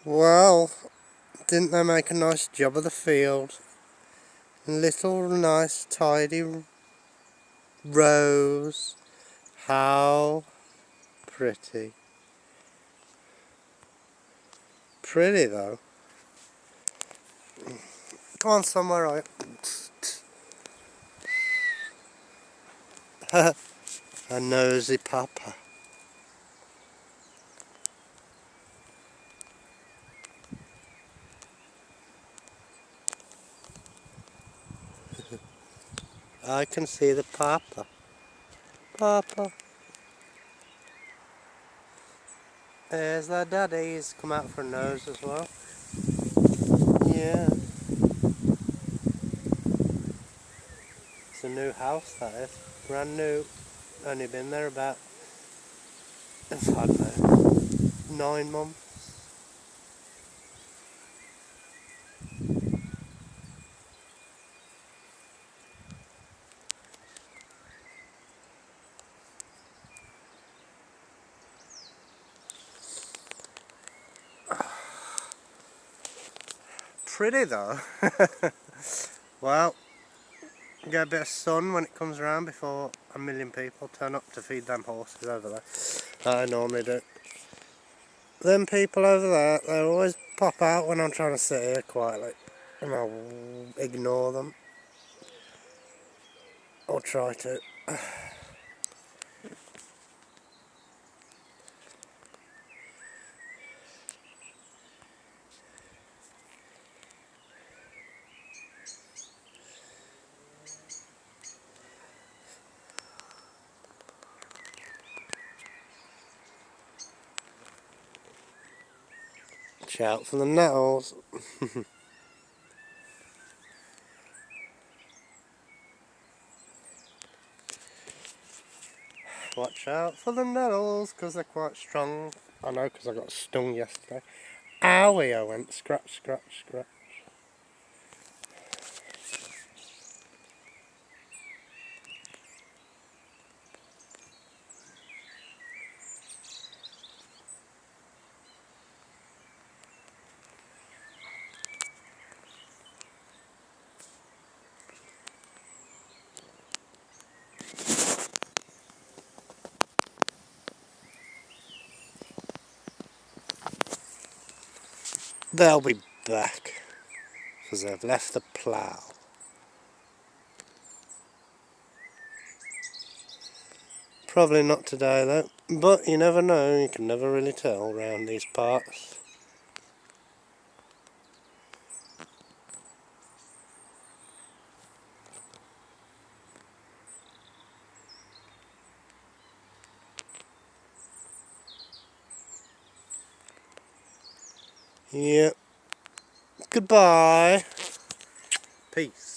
Well, didn't they make a nice job of the field? Little nice tidy rows. How pretty. Pretty though. Come on somewhere, right? A nosy papa. I can see the papa. Papa. There's their daddy. He's come out for a nose as well. Yeah. It's a new house, that is. Brand new. Only been there about, I don't know, 9 months. Pretty though. Well, get a bit of sun when it comes around before a million people turn up to feed them horses over there. I normally do. Them people over there, they always pop out when I'm trying to sit here quietly. And I'll ignore them. Or try to. Shout for the nettles. Watch out for the nettles, because they're quite strong. I know, because I got stung yesterday. Owie, I went scratch, scratch, scratch. They'll be back, because they've left the plough. Probably not today though, but you never know, you can never really tell around these parts. Yep. Goodbye. Peace.